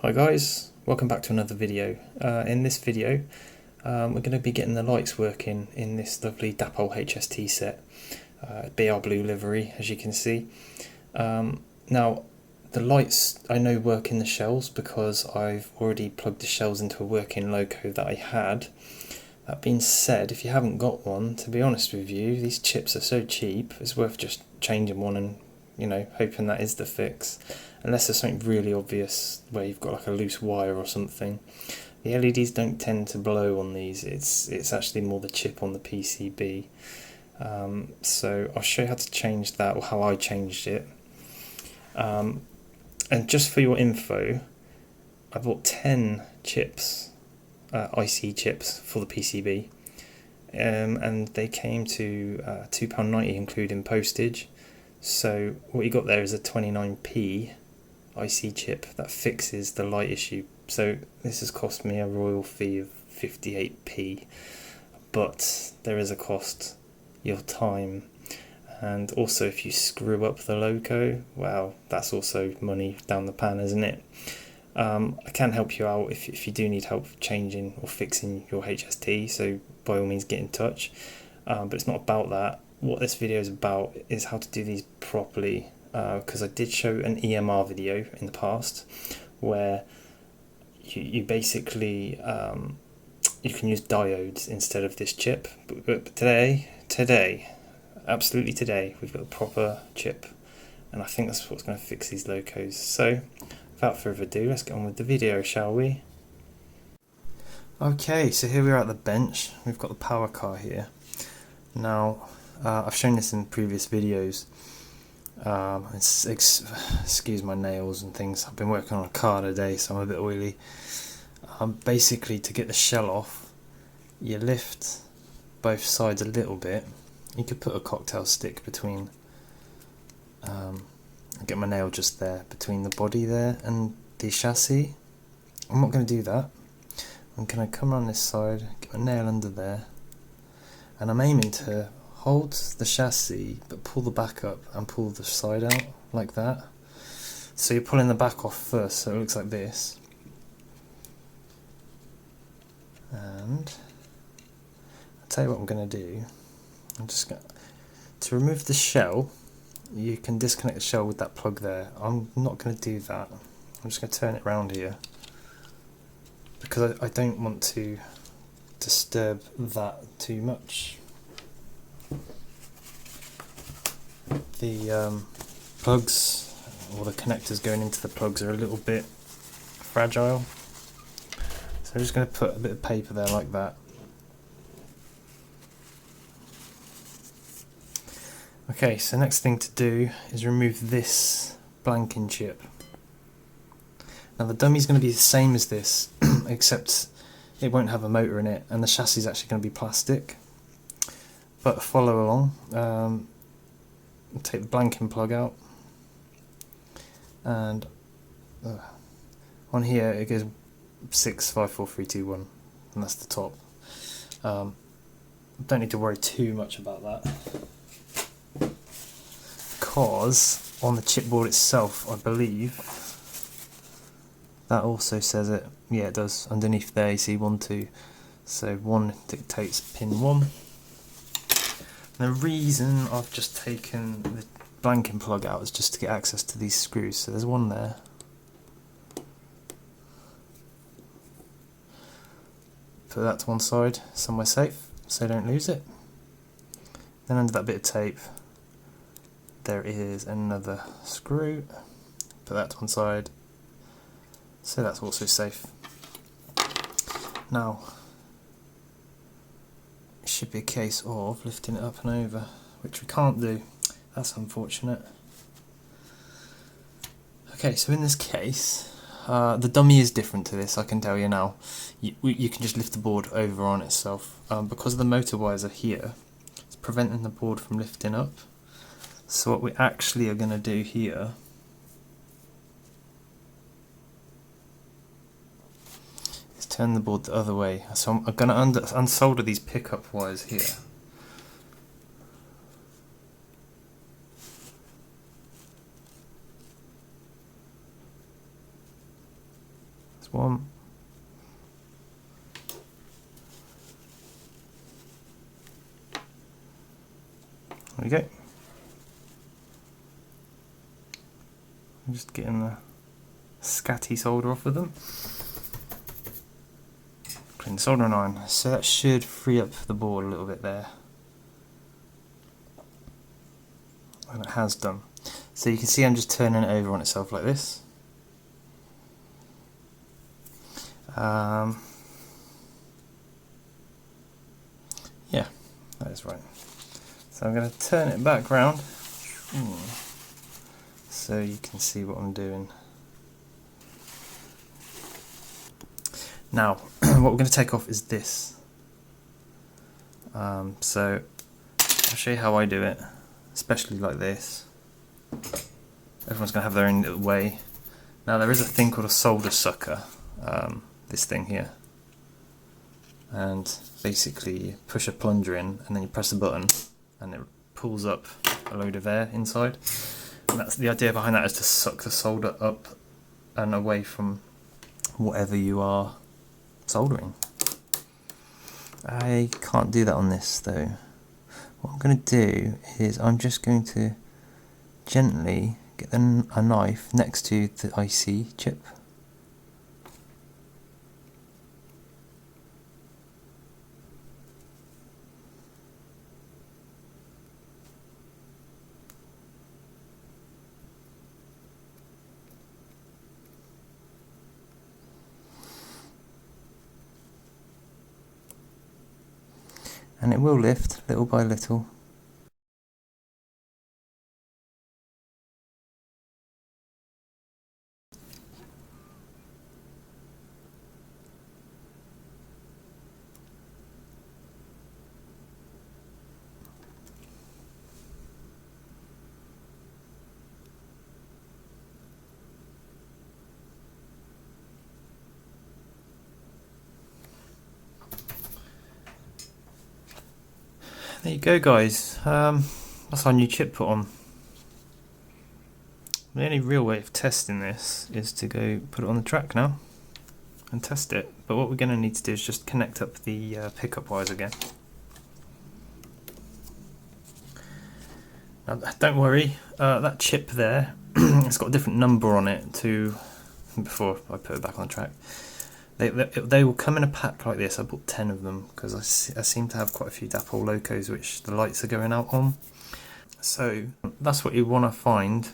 Hi guys, welcome back to another video. In this video we're going to be getting the lights working in this lovely Dapol HST set, BR blue livery as you can see. Now the lights I know work in the shells because I've already plugged the shells into a working loco that I had. That being said, if you haven't got one, to be honest with you, these chips are so cheap it's worth just changing one and hoping that is the fix, unless there's something really obvious where you've got like a loose wire or something. The LEDs don't tend to blow on these, it's actually more the chip on the PCB. So I'll show you how to change that, or how I changed it. And just for your info, I bought 10 chips, IC chips for the PCB, and they came to £2.90 including postage. So what you got there is a 29p IC chip that fixes the light issue. So this has cost me a royal fee of 58p, but there is a cost, your time, and also if you screw up the loco, well, that's also money down the pan, isn't it? I can help you out if you do need help changing or fixing your HST, so by all means get in touch, but it's not about that. What this video is about is how to do these properly, because I did show an EMR video in the past where you basically you can use diodes instead of this chip, but today, absolutely today, we've got a proper chip, and I think that's what's going to fix these locos. So without further ado, let's get on with the video, shall we? Okay, so here we are at the bench. We've got the power car here. Now I've shown this in previous videos. Excuse my nails and things, I've been working on a car today, so I'm a bit oily. Basically, to get the shell off, you lift both sides a little bit. You could put a cocktail stick between, get my nail just there, between the body there and the chassis. I'm not going to do that. I'm going to come around this side, get my nail under there, and I'm aiming to hold the chassis but pull the back up and pull the side out like that. So you're pulling the back off first, so it looks like this. And I'll tell you what I'm going to do. I'm just going to remove the shell. You can disconnect the shell with that plug there. I'm not going to do that. I'm just going to turn it around here because I don't want to disturb that too much. The plugs, or the connectors going into the plugs, are a little bit fragile, so I'm just going to put a bit of paper there like that. Okay, so next thing to do is remove this blanking chip. Now the dummy is going to be the same as this except it won't have a motor in it, and the chassis is actually going to be plastic, but follow along. Take the blanking plug out, and on here it goes 6, 5, 4, 3, 2, 1, and that's the top. Don't need to worry too much about that, because on the chipboard itself, I believe that also says it. Yeah, it does. Underneath there you see 1, 2, so 1 dictates pin 1. The reason I've just taken the blanking plug out is just to get access to these screws. So there's one there. Put that to one side, somewhere safe, so don't lose it. Then under that bit of tape, there is another screw. Put that to one side, so that's also safe. Now, should be a case of lifting it up and over, which we can't do. That's unfortunate. Okay, so in this case, the dummy is different to this, I can tell you now. You can just lift the board over on itself. Because the motor wires are here, it's preventing the board from lifting up. So what we actually are going to do here is turn the board the other way. So I'm going to unsolder these pickup wires here. That's one. There we go. I'm just getting the scatty solder off of them. Clean soldering iron. So that should free up the board a little bit there. And it has done. So you can see I'm just turning it over on itself like this. Yeah, that is right. So I'm going to turn it back round so you can see what I'm doing. Now, what we're going to take off is this. So I'll show you how I do it, especially like this. Everyone's going to have their own little way. Now there is a thing called a solder sucker, this thing here. And basically you push a plunger in and then you press the button and it pulls up a load of air inside. And that's the idea behind that, is to suck the solder up and away from whatever you are soldering. I can't do that on this though. What I'm going to do is I'm just going to gently get a knife next to the IC chip. And it will lift little by little. There you go, guys. That's our new chip put on. The only real way of testing this is to go put it on the track now and test it. But what we're going to need to do is just connect up the pickup wires again. Now, don't worry, that chip there, it's got a different number on it to before I put it back on the track. They will come in a pack like this. I bought 10 of them because I seem to have quite a few Dapol locos which the lights are going out on. So that's what you want to find,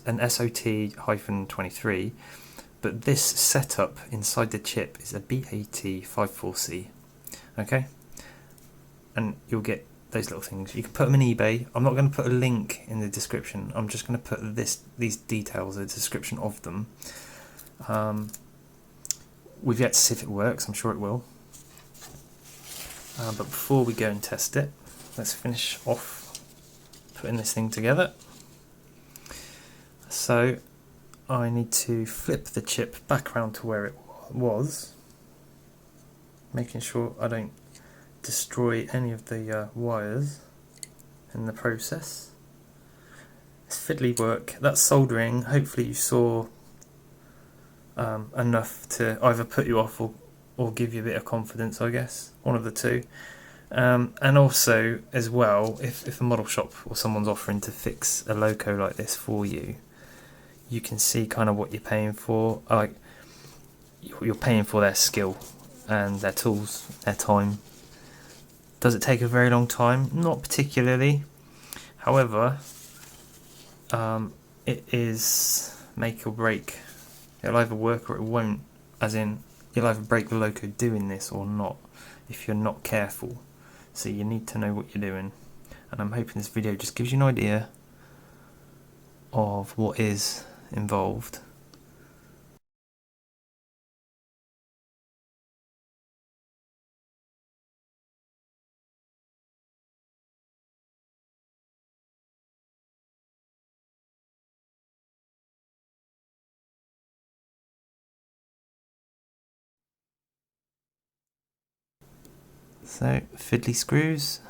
an SOT-23, but this setup inside the chip is a BAT54C, okay? And you'll get those little things. You can put them in eBay. I'm not going to put a link in the description. I'm just going to put these details, a description of them. We've yet to see if it works. I'm sure it will. But before we go and test it, let's finish off putting this thing together. So I need to flip the chip back around to where it was, making sure I don't destroy any of the wires in the process. It's fiddly work. That's soldering. Hopefully you saw enough to either put you off or give you a bit of confidence, I guess, one of the two. And also as well, if a model shop or someone's offering to fix a loco like this for you, you can see kind of what you're paying for. Like, you're paying for their skill and their tools, their time. Does it take a very long time? Not particularly. However, it is make or break. It'll either work or it won't, as in you'll either break the loco doing this or not if you're not careful. So you need to know what you're doing, and I'm hoping this video just gives you an idea of what is involved. So, fiddly screws.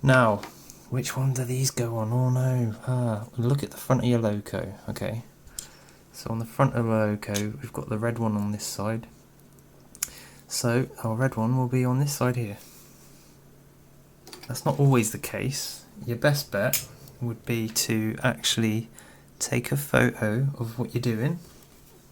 Now, which one do these go on? Oh no. Look at the front of your loco. Okay. So on the front of the loco, we've got the red one on this side. So our red one will be on this side here. That's not always the case. Your best bet would be to actually take a photo of what you're doing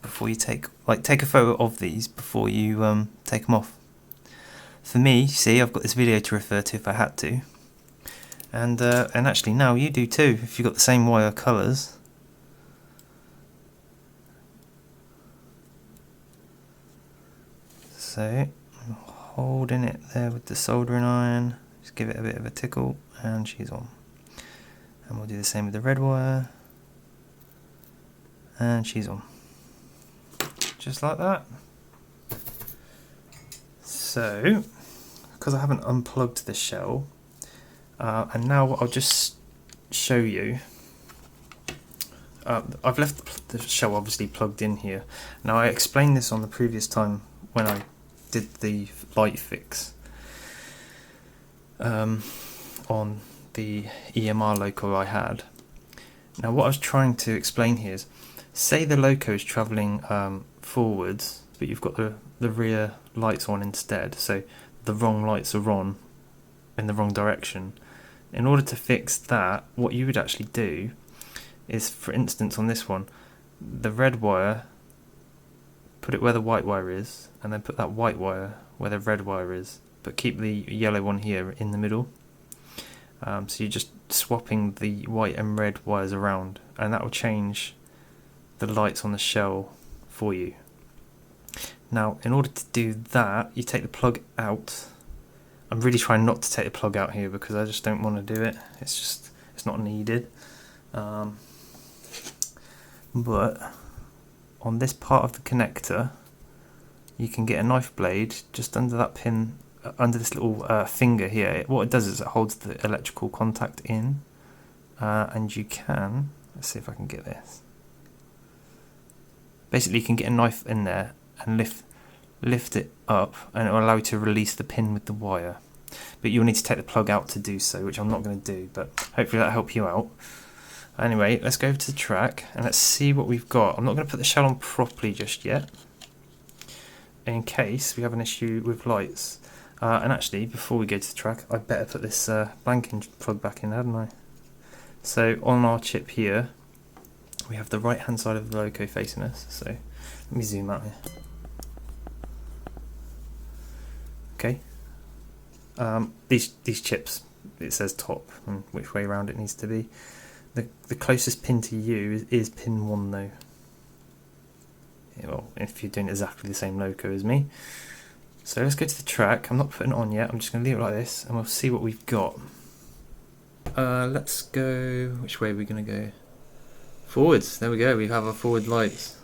before you take a photo of these before you take them off. For me, see, I've got this video to refer to if I had to, and actually now you do too if you've got the same wire colours. So I'm holding it there with the soldering iron, just give it a bit of a tickle, and she's on. And we'll do the same with the red wire, and she's on. Just like that. So, because I haven't unplugged the shell, and now I'll just show you. I've left the shell obviously plugged in here. Now I explained this on the previous time when I did the light fix on the EMR loco I had. Now what I was trying to explain here is, say the loco is travelling forwards, but you've got the rear lights on instead, so the wrong lights are on in the wrong direction. In order to fix that, what you would actually do is, for instance on this one, the red wire, put it where the white wire is, and then put that white wire where the red wire is, but keep the yellow one here in the middle. So you're just swapping the white and red wires around, and that will change the lights on the shell for you. Now in order to do that, you take the plug out. I'm really trying not to take the plug out here because I just don't want to do it. It's not needed. But on this part of the connector, you can get a knife blade just under that pin, under this little finger here. What it does is it holds the electrical contact in, and you can, let's see if I can get this. Basically you can get a knife in there and lift it up, and it will allow you to release the pin with the wire. But you'll need to take the plug out to do so, which I'm not going to do, but hopefully that'll help you out. Anyway, let's go over to the track and let's see what we've got. I'm not going to put the shell on properly just yet, in case we have an issue with lights. And actually, before we go to the track, I'd better put this blanking plug back in, hadn't I? So on our chip here, we have the right hand side of the loco facing us. So let me zoom out here. Okay. These chips, it says top and which way around it needs to be. The closest pin to you is pin 1 though. Yeah, well, if you're doing exactly the same loco as me. So let's go to the track. I'm not putting it on yet, I'm just going to leave it like this and we'll see what we've got. Let's go, which way are we going to go? Forwards, there we go, we have our forward lights.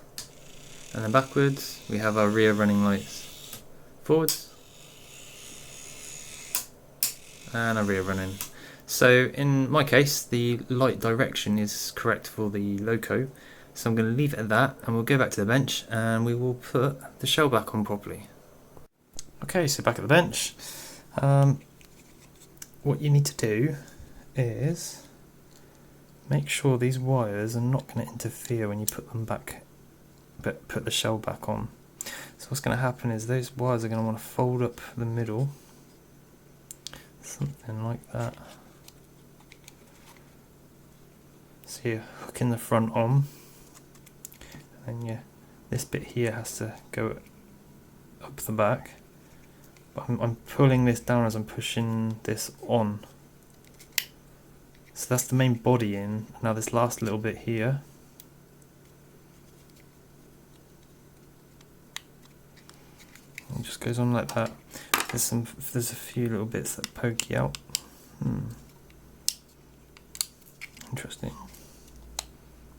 And then backwards, we have our rear running lights. Forwards. And our rear running. So in my case, the light direction is correct for the loco. So I'm going to leave it at that and we'll go back to the bench and we will put the shell back on properly. Okay, so back at the bench. What you need to do is make sure these wires are not going to interfere when you put them back, but put the shell back on. So what's going to happen is those wires are going to want to fold up the middle, something like that. So you're hooking the front on, and then this bit here has to go up the back. But I'm pulling this down as I'm pushing this on. So that's the main body in. Now this last little bit here, it just goes on like that. There's a few little bits that poke you out. Interesting.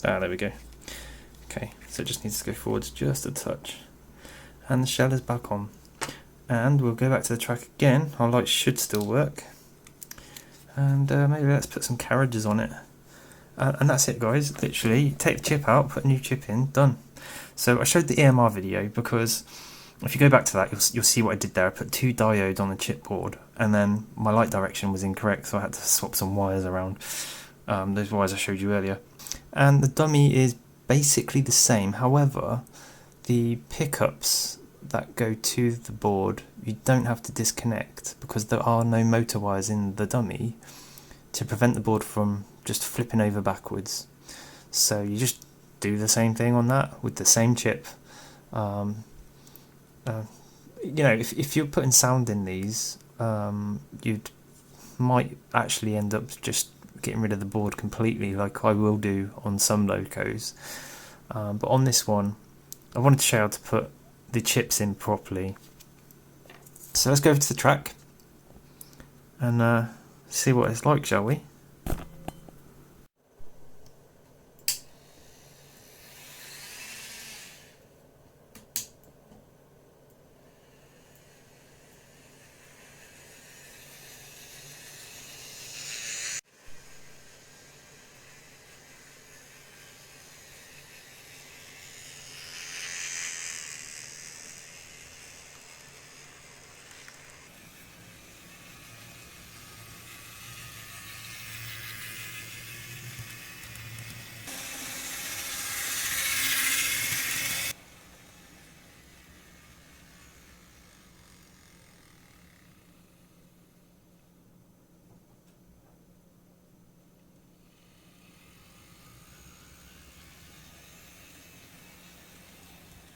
Ah, there we go. Okay, so it just needs to go forwards just a touch. And the shell is back on. And we'll go back to the track again. Our lights should still work. And maybe let's put some carriages on it. And that's it, guys. Literally, take the chip out, put a new chip in, done. So I showed the EMR video because if you go back to that, you'll see what I did there. I put 2 diodes on the chipboard, and then my light direction was incorrect, so I had to swap some wires around. Those wires I showed you earlier. And the dummy is basically the same. However, the pickups that go to the board, you don't have to disconnect because there are no motor wires in the dummy to prevent the board from just flipping over backwards. So you just do the same thing on that with the same chip. You know, if you're putting sound in these, you'd might actually end up just getting rid of the board completely, like I will do on some locos. But on this one, I wanted to show you how to put the chips in properly. So let's go over to the track and see what it's like, shall we?